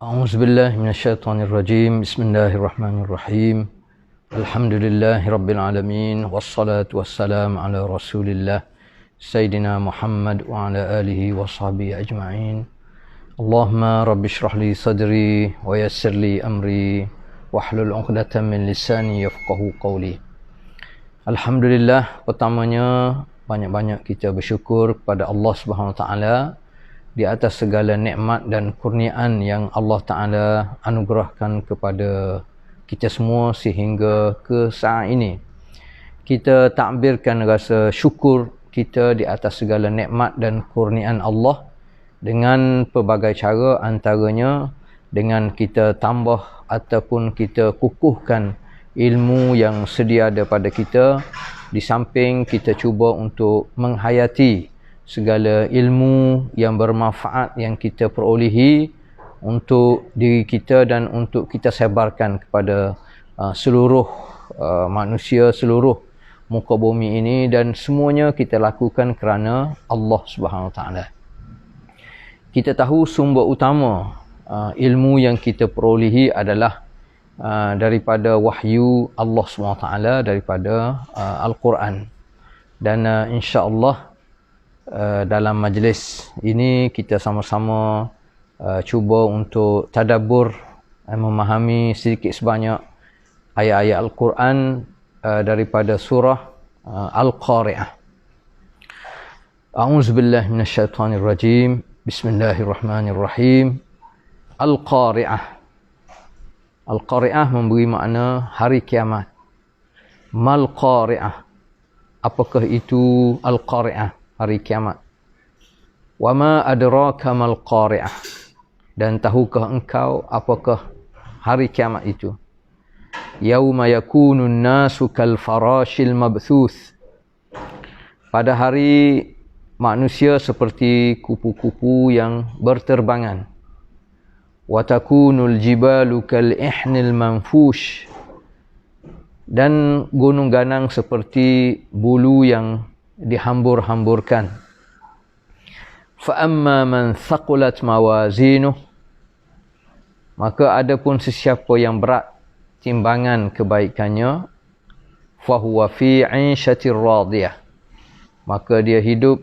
A'udzubillahi minasyaitonirrajim. Bismillahirrahmanirrahim. Alhamdulillahirabbil alamin wassalatu wassalamu ala Rasulillah Sayyidina Muhammad wa ala alihi washabihi ajma'in. Allahumma rabbi shrah li sadri wa yassir li amri wahlul 'uqdatam min lisani yafqahu qawli. Alhamdulillah, pertamanya banyak-banyak kita bersyukur kepada Allah Subhanahu wa taala di atas segala nikmat dan kurniaan yang Allah Ta'ala anugerahkan kepada kita semua sehingga ke saat ini. Kita takbirkan rasa syukur kita di atas segala nikmat dan kurniaan Allah dengan pelbagai cara, antaranya dengan kita tambah ataupun kita kukuhkan ilmu yang sedia ada pada kita, di samping kita cuba untuk menghayati segala ilmu yang bermanfaat yang kita perolehi untuk diri kita dan untuk kita sebarkan kepada seluruh manusia, seluruh muka bumi ini, dan semuanya kita lakukan kerana Allah Subhanahu Wa Taala. Kita tahu sumber utama ilmu yang kita perolehi adalah daripada wahyu Allah Subhanahu Wa Taala, daripada Al-Quran. Dan insya-Allah dalam majlis ini kita sama-sama cuba untuk tadabbur, memahami sedikit sebanyak ayat-ayat Al-Quran daripada surah Al-Qari'ah. A'udzubillahi minasyaitonirrajim. Bismillahirrahmanirrahim. Al-Qari'ah. Al-Qari'ah memberi makna hari kiamat. Mal Qari'ah. Apakah itu Al-Qari'ah, hari kiamat? Wa ma adraka mal qari'ah, dan tahukah engkau apakah hari kiamat itu? Yauma yakunun nasu kal farashil mabthuth, pada hari manusia seperti kupu-kupu yang berterbangan. Wa takunul jibalu kal ihnil manfush, dan gunung ganang seperti bulu yang dihambur-hamburkan. Fa amma man thaqulat mawazinuh, maka adapun sesiapa yang berat timbangan kebaikannya, fa huwa fi 'ishatir radiyah, maka dia hidup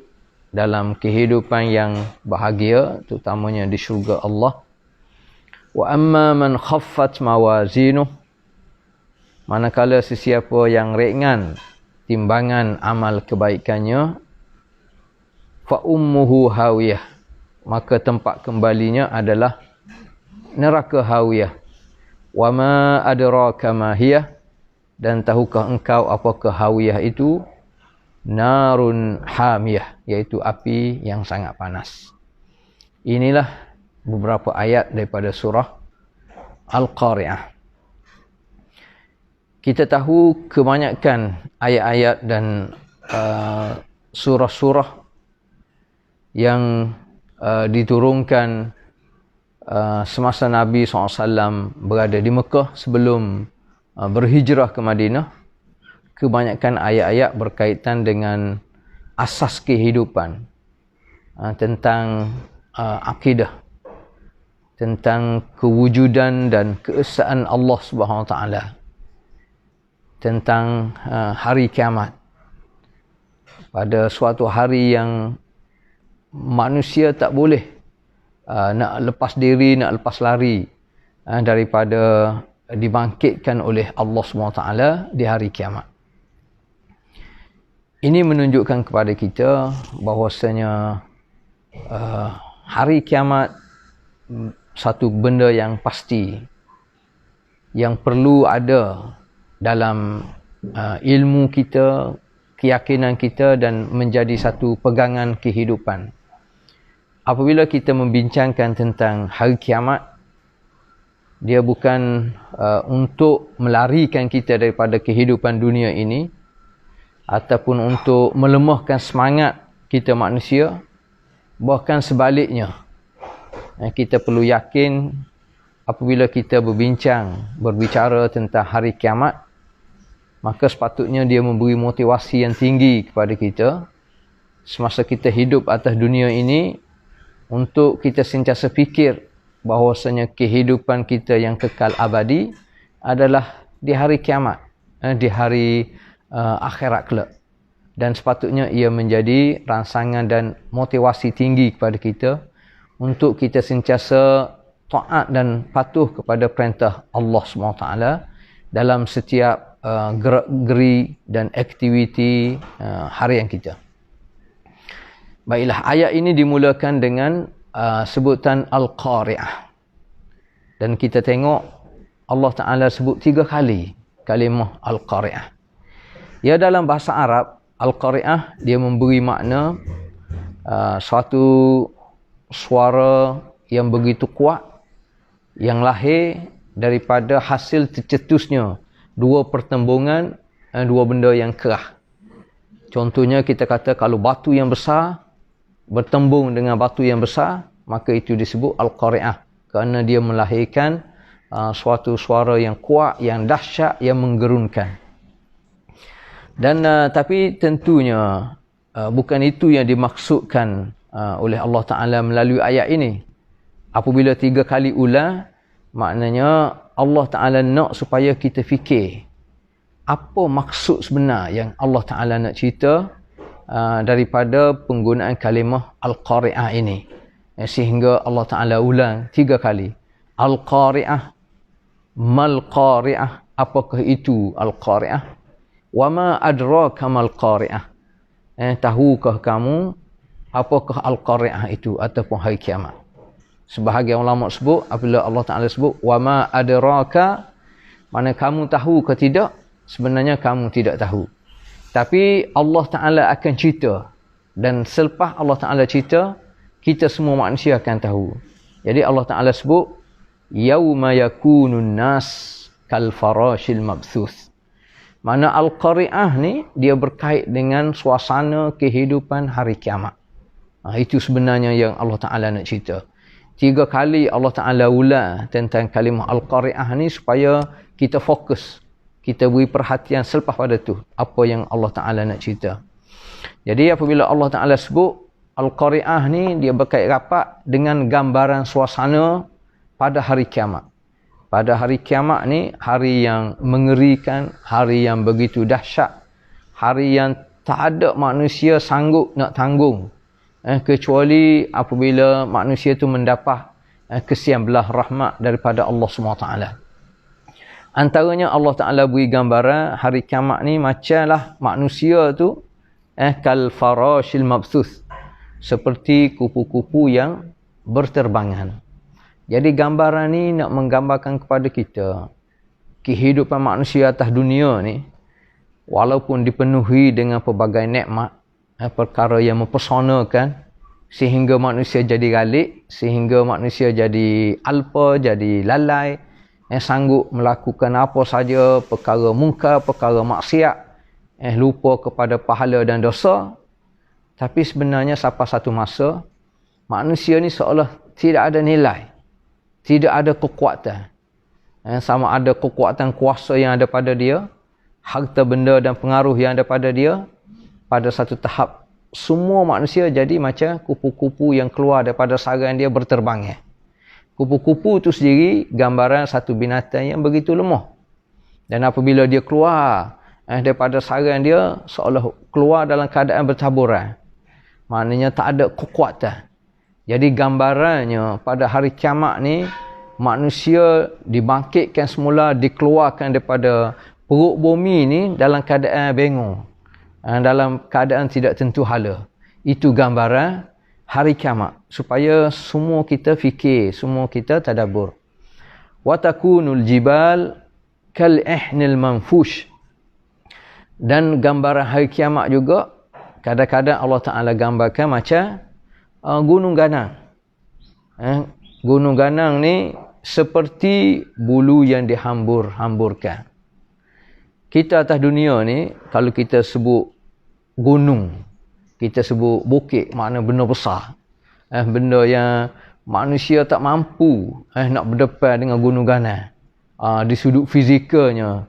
dalam kehidupan yang bahagia, terutamanya di syurga Allah. Wa amma man khaffat mawazinuh, manakala sesiapa yang ringan timbangan amal kebaikannya, fa ummuhu hawiyah, maka tempat kembalinya adalah neraka hawiyah. Wa ma adraka ma hiyah, dan tahukah engkau apakah hawiyah itu? Narun hamiyah, iaitu api yang sangat panas. Inilah beberapa ayat daripada surah Al-Qari'ah. Kita tahu kebanyakan ayat-ayat dan surah-surah yang diturunkan semasa Nabi SAW berada di Mekah sebelum berhijrah ke Madinah, kebanyakan ayat-ayat berkaitan dengan asas kehidupan, tentang akidah, tentang kewujudan dan keesaan Allah Subhanahu Wa Taala, tentang hari kiamat, pada suatu hari yang manusia tak boleh nak lepas diri, nak lepas lari daripada dibangkitkan oleh Allah SWT di hari kiamat. Ini menunjukkan kepada kita bahawasanya hari kiamat satu benda yang pasti, yang perlu ada dalam ilmu kita, keyakinan kita, dan menjadi satu pegangan kehidupan. Apabila kita membincangkan tentang hari kiamat, dia bukan untuk melarikan kita daripada kehidupan dunia ini, ataupun untuk melemahkan semangat kita manusia. Bahkan sebaliknya, kita perlu yakin apabila kita berbicara tentang hari kiamat, maka sepatutnya dia memberi motivasi yang tinggi kepada kita semasa kita hidup atas dunia ini, untuk kita sentiasa fikir bahawasanya kehidupan kita yang kekal abadi adalah di hari kiamat, di hari akhirat kelak. Dan sepatutnya ia menjadi rangsangan dan motivasi tinggi kepada kita untuk kita sentiasa taat dan patuh kepada perintah Allah SWT dalam setiap gerak-geri dan aktiviti harian kita. Baiklah, ayat ini dimulakan dengan sebutan Al-Qari'ah. Dan kita tengok Allah Ta'ala sebut 3 kali kalimah Al-Qari'ah. Ya, dalam bahasa Arab, Al-Qari'ah dia memberi makna suatu suara yang begitu kuat yang lahir daripada hasil tercetusnya dua pertembungan, dua benda yang kerah. Contohnya kita kata kalau batu yang besar bertembung dengan batu yang besar, maka itu disebut Al-Qari'ah kerana dia melahirkan suatu suara yang kuat, yang dahsyat, yang menggerunkan. Dan tapi tentunya bukan itu yang dimaksudkan oleh Allah Ta'ala melalui ayat ini. Apabila 3 kali ulang, maknanya Allah Ta'ala nak supaya kita fikir apa maksud sebenar yang Allah Ta'ala nak cerita daripada penggunaan kalimah Al-Qari'ah ini. Sehingga Allah Ta'ala ulang 3 kali. Al-Qari'ah, Mal-Qari'ah, apakah itu Al-Qari'ah? Wa ma adraka mal qari'ah. Tahukah kamu apakah Al-Qari'ah itu ataupun hari kiamat? Sebahagian ulama sebut apabila Allah Taala sebut wa ma adraka, mana kamu tahu ke tidak? Sebenarnya kamu tidak tahu. Tapi Allah Taala akan cerita, dan selepas Allah Taala cerita, kita semua manusia akan tahu. Jadi Allah Taala sebut yauma yakunun nas kal farashil mabthuth. Mana Al-Qari'ah ni dia berkait dengan suasana kehidupan hari kiamat. Itu sebenarnya yang Allah Ta'ala nak cerita. 3 kali Allah Ta'ala ulang tentang kalimah Al-Qari'ah ni supaya kita fokus. Kita beri perhatian selepas pada tu apa yang Allah Ta'ala nak cerita. Jadi apabila Allah Ta'ala sebut Al-Qari'ah ni dia berkait rapat dengan gambaran suasana pada hari kiamat. Pada hari kiamat ni, hari yang mengerikan, hari yang begitu dahsyat, hari yang tak ada manusia sanggup nak tanggung. Kecuali apabila manusia itu mendapat kesian belah rahmat daripada Allah SWT. Antaranya Allah Ta'ala beri gambaran hari kiamat ni macamlah manusia tu kal farashil mabthuth, seperti kupu-kupu yang berterbangan. Jadi gambaran ni nak menggambarkan kepada kita kehidupan manusia atas dunia ni walaupun dipenuhi dengan pelbagai nikmat, perkara yang mempesonakan sehingga manusia jadi galik, sehingga manusia jadi alpa, jadi lalai, sanggup melakukan apa saja perkara mungkar, perkara maksiat, lupa kepada pahala dan dosa. Tapi sebenarnya sampai satu masa manusia ni seolah tidak ada nilai, tidak ada kekuatan. Sama ada kekuatan kuasa yang ada pada dia, harta benda dan pengaruh yang ada pada dia, pada satu tahap semua manusia jadi macam kupu-kupu yang keluar daripada sarang dia berterbang. Kupu-kupu itu sendiri gambaran satu binatang yang begitu lemah. Dan apabila dia keluar daripada sarang dia, seolah keluar dalam keadaan bertaburan. Maknanya tak ada kekuatan. Jadi gambarannya pada hari kiamat ni, manusia dibangkitkan semula, dikeluarkan daripada perut bumi ni dalam keadaan bingung, dalam keadaan tidak tentu hala. Itu gambaran hari kiamat, supaya semua kita fikir, semua kita tadabbur. Wa takunul jibal kal ihnil manfush. Dan gambaran hari kiamat juga kadang-kadang Allah Ta'ala gambarkan macam gunung ganang. Gunung ganang ni seperti bulu yang dihambur-hamburkan. Kita atas dunia ni, kalau kita sebut gunung, kita sebut bukit, makna benda besar. Benda yang manusia tak mampu nak berdepan dengan gunung ganang. Di sudut fizikalnya,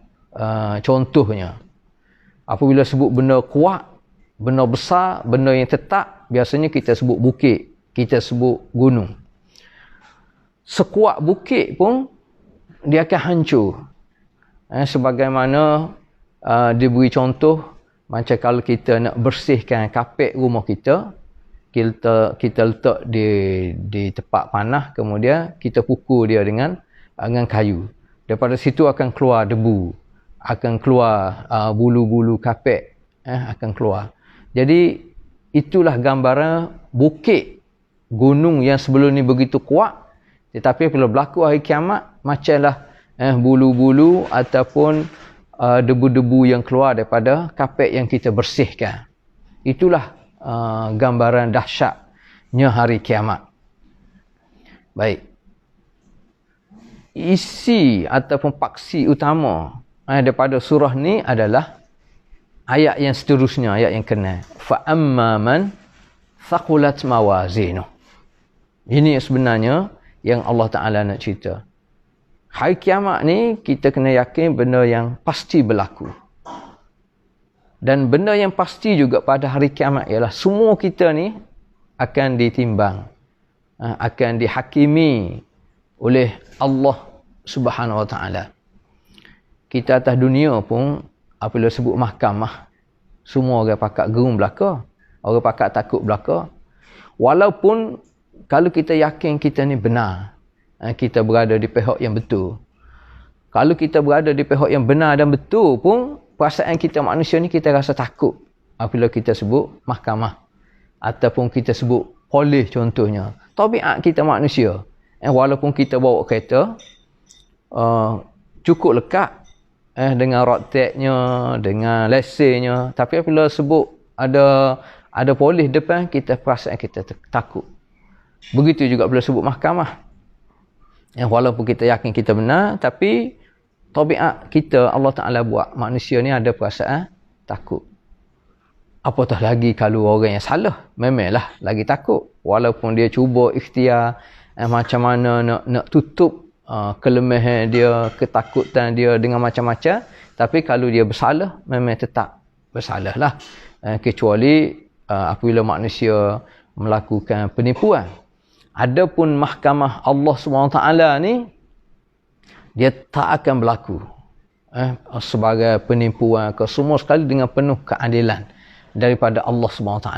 contohnya. Apabila sebut benda kuat, benda besar, benda yang tetap, biasanya kita sebut bukit, kita sebut gunung. sekuat bukit pun dia akan hancur. Sebagaimana dia beri contoh, macam kalau kita nak bersihkan kapet rumah kita, kita letak di tempat panas, kemudian kita pukul dia dengan kayu. Daripada situ akan keluar debu, akan keluar bulu-bulu kapet, akan keluar. Jadi itulah gambaran bukit gunung yang sebelum ni begitu kuat, tetapi bila berlaku hari kiamat, macamlah bulu-bulu ataupun debu-debu yang keluar daripada kapet yang kita bersihkan. Itulah gambaran dahsyatnya hari kiamat. Baik. Isi ataupun paksi utama daripada surah ni adalah ayat yang seterusnya, ayat yang kena. Fa amma man thaqulat mawazinuh. Ini sebenarnya yang Allah Ta'ala nak cerita. Hari kiamat ni kita kena yakin benda yang pasti berlaku. Dan benda yang pasti juga pada hari kiamat ialah semua kita ni akan ditimbang, akan dihakimi oleh Allah Subhanahu Wa Ta'ala. Kita atas dunia pun apabila sebut mahkamah, semua orang pakat gerung belaka, orang pakat takut belaka. Walaupun kalau kita yakin kita ni benar, kita berada di pihak yang betul. Kalau kita berada di pihak yang benar dan betul pun, perasaan kita manusia ni kita rasa takut apabila kita sebut mahkamah ataupun kita sebut polis contohnya. Tabiat kita manusia, walaupun kita bawa kereta cukup lekat dengan road tax-nya, dengan lesennya, tapi apabila sebut ada polis depan, kita perasaan kita takut. Begitu juga bila sebut mahkamah. Walaupun kita yakin kita benar, tapi tabiat kita Allah Ta'ala buat manusia ni ada perasaan takut. Apatah lagi kalau orang yang salah, memanglah lagi takut. Walaupun dia cuba ikhtiar macam mana nak tutup kelemahan dia, ketakutan dia dengan macam-macam, tapi kalau dia bersalah, memang tetap bersalah lah. Kecuali apabila manusia melakukan penipuan. Adapun mahkamah Allah SWT ni, dia tak akan berlaku sebagai penipuan ke, semua sekali dengan penuh keadilan daripada Allah SWT.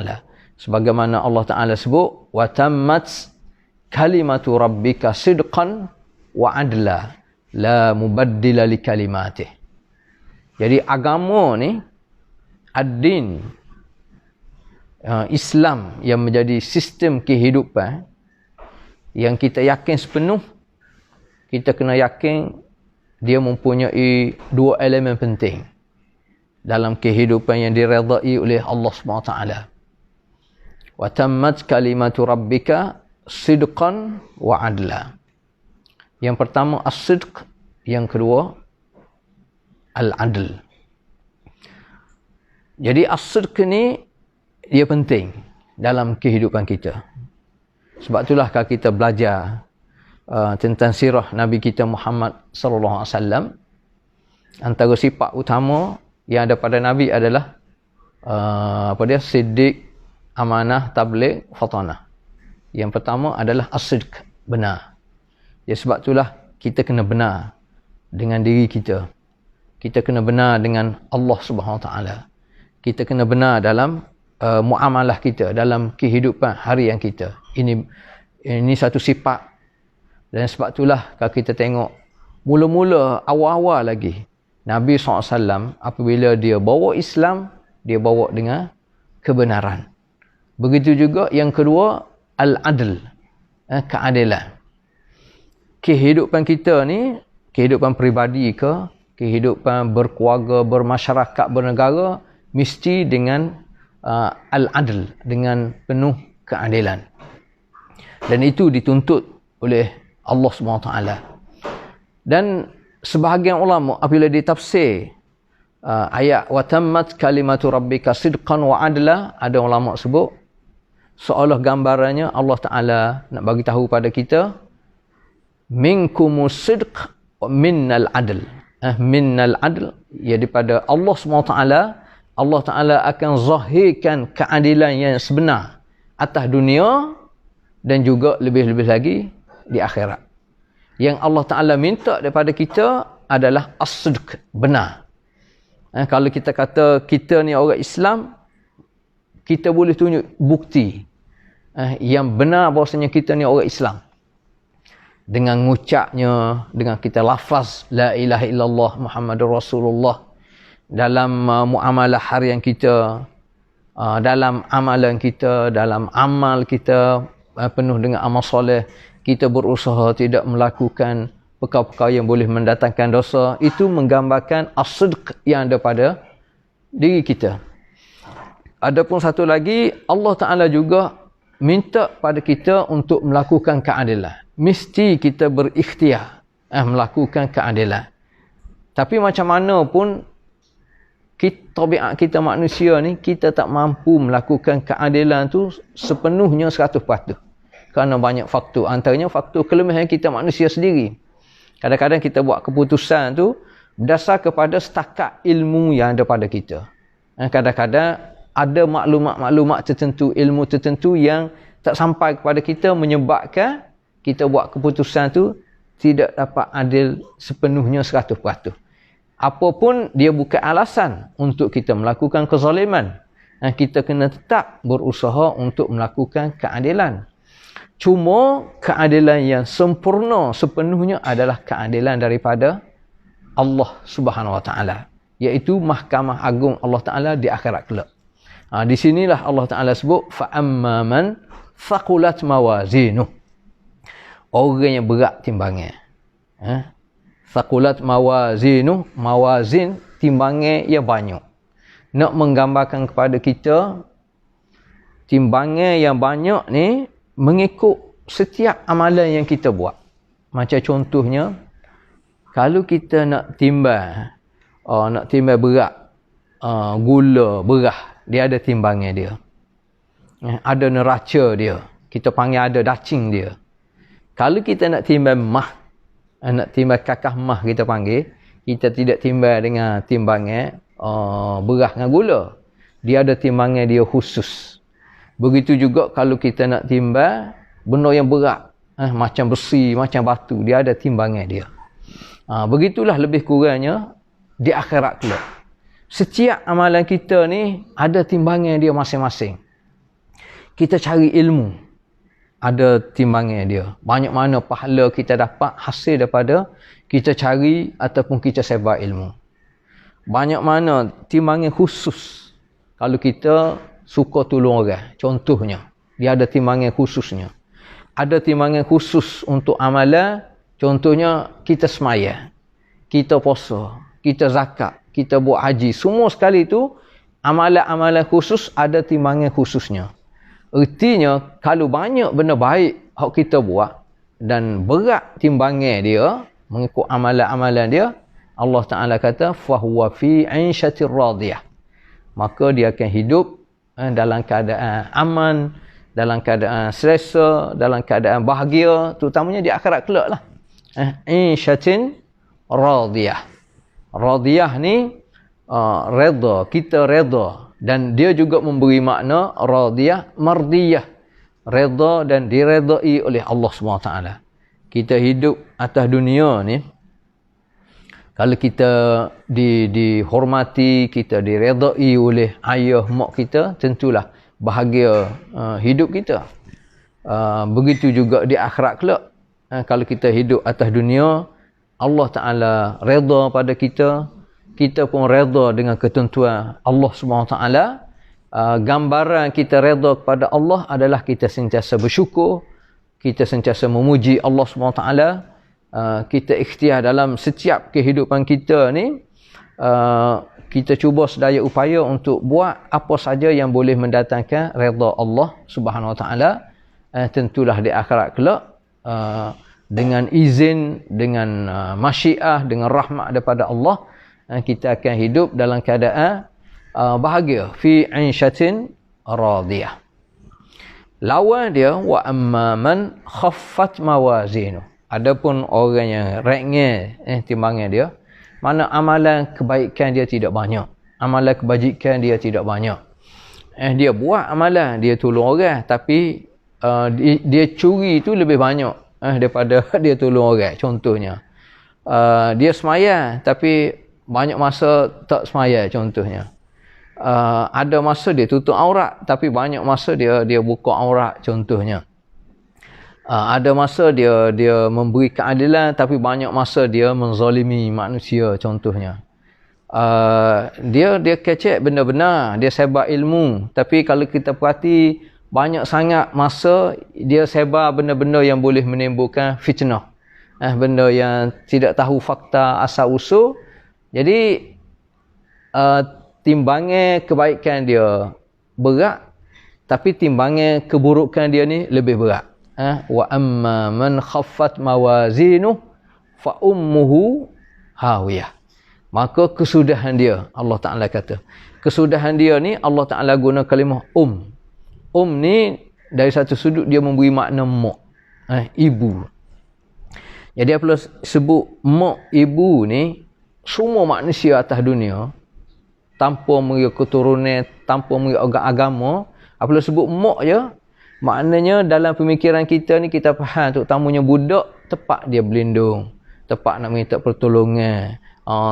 Sebagaimana Allah Ta'ala sebut, wa tammat kalimatu rabbika sidqan wa adla la mubaddila li kalimatih. Jadi agama ni, ad-din, Islam yang menjadi sistem kehidupan yang kita yakin sepenuh, kita kena yakin dia mempunyai dua elemen penting dalam kehidupan yang diredai oleh Allah SWT. Wa tammat kalimatu rabbika sidqan wa adla. Yang pertama as-sidq, yang kedua al-adl. Jadi as-sidq ni dia penting dalam kehidupan kita. Sebab itulah kalau kita belajar tentang sirah Nabi kita Muhammad sallallahu alaihi wasallam, antara sifat utama yang ada pada Nabi adalah siddiq, amanah, tabligh, fatanah. Yang pertama adalah as-sidq, benar. Ya, sebab itulah kita kena benar dengan diri kita. Kita kena benar dengan Allah Subhanahu Wa Taala. Kita kena benar dalam muamalah kita, dalam kehidupan harian kita. Ini satu sifat. Dan sebab itulah kalau kita tengok mula-mula awal-awal lagi Nabi SAW apabila dia bawa Islam, dia bawa dengan kebenaran. Begitu juga yang kedua al-adl, keadilan. Kehidupan kita ni, kehidupan peribadi ke, kehidupan berkeluarga, bermasyarakat, bernegara, mesti dengan al-adl, dengan penuh keadilan. Dan itu dituntut oleh Allah SWT. Dan sebahagian ulama apabila ditafsir ayat wa tammat kalimatu rabbika sidqan wa adla, ada ulama sebut seolah gambarannya Allah Ta'ala nak bagi tahu pada kita minkumus sidq wa minnal adl. Minnal adl, ia daripada Allah SWT. Allah Ta'ala akan zahirkan keadilan yang sebenar atas dunia dan juga lebih-lebih lagi di akhirat. Yang Allah Ta'ala minta daripada kita adalah as-sidq, benar. Kalau kita kata kita ni orang Islam, kita boleh tunjuk bukti yang benar bahawasanya kita ni orang Islam. Dengan ngucapnya, dengan kita lafaz la ilaha illallah Muhammadur Rasulullah, dalam muamalah harian kita, dalam amalan kita, dalam amal kita penuh dengan amal soleh, kita berusaha tidak melakukan perkara-perkara yang boleh mendatangkan dosa. Itu menggambarkan as-sidq yang ada pada diri kita. Adapun satu lagi, Allah Ta'ala juga minta pada kita untuk melakukan keadilan. Mesti kita berikhtiar melakukan keadilan. Tapi macam mana pun, tabiat kita manusia ni, kita tak mampu melakukan keadilan tu sepenuhnya 100%. Kerana banyak faktor. Antaranya faktor kelemahan kita manusia sendiri. Kadang-kadang kita buat keputusan tu berdasar kepada setakat ilmu yang ada pada kita. Kadang-kadang ada maklumat-maklumat tertentu, ilmu tertentu yang tak sampai kepada kita, menyebabkan kita buat keputusan tu tidak dapat adil sepenuhnya 100%. Apapun dia bukan alasan untuk kita melakukan kezaliman. Kita kena tetap berusaha untuk melakukan keadilan. Cuma keadilan yang sempurna sepenuhnya adalah keadilan daripada Allah Subhanahu Wa Taala, iaitu Mahkamah Agung Allah Taala di akhirat kelak. Di sinilah Allah Taala sebut fa amman thaqulat mawazinuh. Orang yang berat timbangan. Thaqulat mawazinuh, mawazin timbangan yang banyak. Nak menggambarkan kepada kita timbangan yang banyak ni mengikut setiap amalan yang kita buat. Macam contohnya, kalau kita nak timbang berat, gula, berah, dia ada timbangan dia. Ada neraca dia. Kita panggil ada dacing dia. Kalau kita nak timbang mah, nak timbang kakah mah kita panggil, kita tidak timbang dengan timbangan berah dengan gula. Dia ada timbangan dia khusus. Begitu juga kalau kita nak timbang benda yang berat, macam besi, macam batu, dia ada timbangan dia. Begitulah lebih kurangnya di akhirat kelak. Setiap amalan kita ni ada timbangan dia masing-masing. Kita cari ilmu, ada timbangan dia. Banyak mana pahala kita dapat hasil daripada kita cari ataupun kita sebar ilmu. Banyak mana timbangan khusus kalau kita suka tolong orang. Contohnya, dia ada timbangan khususnya. Ada timbangan khusus untuk amalan. Contohnya, kita semaya, kita puasa, kita zakat, kita buat haji. Semua sekali itu amalan-amalan khusus ada timbangan khususnya. Ertinya, kalau banyak benda baik yang kita buat dan berat timbangan dia mengikut amalan-amalan dia, Allah Ta'ala kata fahuwa fi 'aishatir radiyah. Maka dia akan hidup dalam keadaan aman, dalam keadaan selesa, dalam keadaan bahagia, terutamanya di akhirat kelak lah. 'Aishatin radiyah. Radiyah ni redha, kita redha. Dan dia juga memberi makna radiyah, mardiyah. Redha dan diredai oleh Allah SWT. Kita hidup atas dunia ni, kalau kita dihormati, kita diredai oleh ayah mak kita, tentulah bahagia hidup kita. Begitu juga di akhirat kelak. Kalau kita hidup atas dunia, Allah Ta'ala redha pada kita, kita pun redha dengan ketentuan Allah SWT. Gambaran kita redha kepada Allah adalah kita sentiasa bersyukur, kita sentiasa memuji Allah SWT. Kita ikhtiar dalam setiap kehidupan kita ni, kita cuba sedaya upaya untuk buat apa saja yang boleh mendatangkan redha Allah Subhanahu Wa Taala. Tentulah di akhirat kelak, dengan izin, dengan masyiah, dengan rahmat daripada Allah, kita akan hidup dalam keadaan bahagia, fi 'aishatin radiyah. Lawan dia, wa amma man khaffat mawazinu. Adapun orang yang ringan timbangan dia, mana amalan kebaikan dia tidak banyak, amalan kebajikan dia tidak banyak. Dia buat amalan, dia tolong orang, tapi dia curi itu lebih banyak daripada dia tolong orang. Contohnya, dia semaya tapi banyak masa tak semaya. Contohnya, ada masa dia tutup aurat tapi banyak masa dia buka aurat. Contohnya, ada masa dia memberi keadilan tapi banyak masa dia menzalimi manusia. Contohnya, dia kecek benda-benda, dia sebar ilmu, tapi kalau kita perhati banyak sangat masa dia sebar benda-benda yang boleh menimbulkan fitnah, benda yang tidak tahu fakta asal usul. Jadi timbangan kebaikan dia berat, tapi timbangan keburukan dia ni lebih berat. Wa amma man khaffat mawazinuh fa ummuhu hawiyah. Maka kesudahan dia, Allah Ta'ala kata, kesudahan dia ni Allah Ta'ala guna kalimah ni dari satu sudut dia memberi makna mak, ibu. Jadi apabila sebut mak, ibu ni, semua manusia atas dunia tanpa mengikut keturunan, tanpa mengikut agama, apabila sebut mak je, maknanya dalam pemikiran kita ni kita faham, terutamanya budak, tepat dia berlindung, tepat nak minta pertolongan,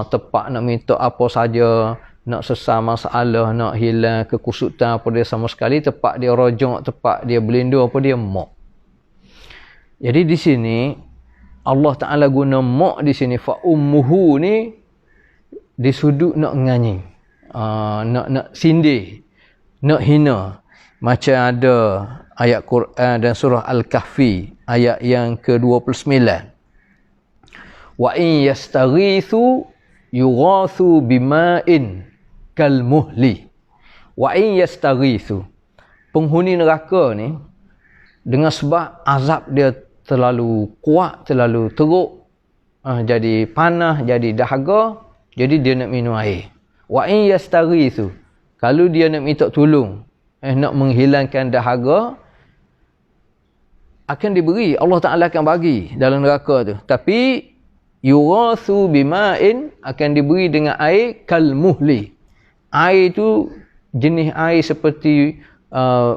tepat nak minta apa saja, nak sesar masalah, nak hilang kekusutan apa dia sama sekali, tepat dia rojok, tepat dia berlindung apa dia mak. Jadi di sini Allah Ta'ala guna mak di sini, fa ummuhu ni di sudut nak nganyi, nak sindir, nak hina. Macam ada ayat Quran dan surah Al-Kahfi ayat yang ke-29. Wa in yastaghithu yughathu bima'in kalmuhli. Wa in yastaghithu, penghuni neraka ni dengan sebab azab dia terlalu kuat, terlalu teruk, jadi panah, jadi dahaga, jadi dia nak minum air. Wa in yastaghithu, kalau dia nak minta tolong, nak menghilangkan dahaga, akan diberi, Allah Ta'ala akan bagi dalam neraka tu. Tapi yughathu bima'in, akan diberi dengan air kalmuhli. Air tu jenis air seperti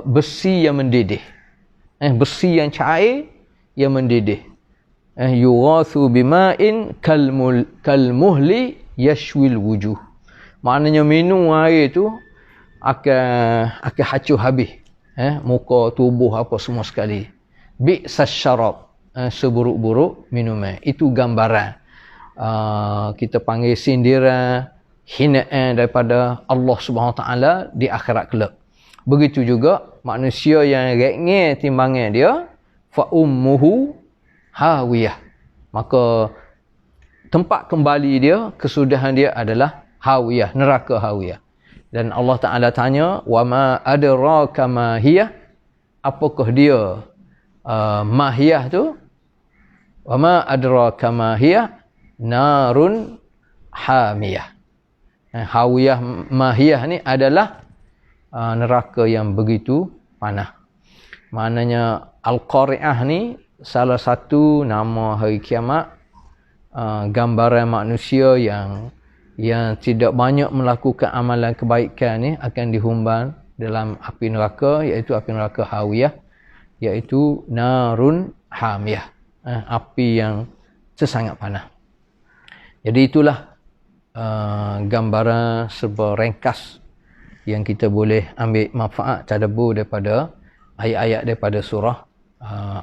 besi yang mendidih, besi yang cair yang mendidih. Yughathu bima'in kalmuhli yashwil wujuh. Maknanya minum air tu akan hancur habis, muka, tubuh, apa semua sekali. Bi'sas syarab, seburuk-buruk minuman. Itu gambaran kita panggil sindiran, hinaan daripada Allah Subhanahu Taala di akhirat kelak. Begitu juga manusia yang rengeh timbangan dia, fa ummuhu hawiyah, maka tempat kembali dia, kesudahan dia adalah hawiyah, neraka hawiyah. Dan Allah Ta'ala tanya, wa ma adraka ma hiya, apakah dia mahiyah tu? Wa ma adraka ma hiya narun hamiyah. Hawiyah, mahiyah ni adalah neraka yang begitu panas. Maknanya Al-Qari'ah ni salah satu nama hari kiamat, gambaran manusia yang tidak banyak melakukan amalan kebaikan ni akan dihumban dalam api neraka, iaitu api neraka hawiyah, iaitu narun hamiyah, api yang sesangat panas. Jadi itulah gambaran serba ringkas yang kita boleh ambil manfaat tadabbur daripada ayat-ayat daripada surah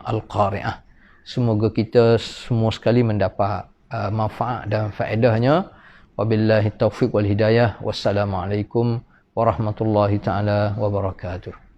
Al-Qari'ah. Semoga kita semua sekali mendapat manfaat dan faedahnya. Wabillahi taufiq wal hidayah. Wassalamualaikum warahmatullahi taala wabarakatuh.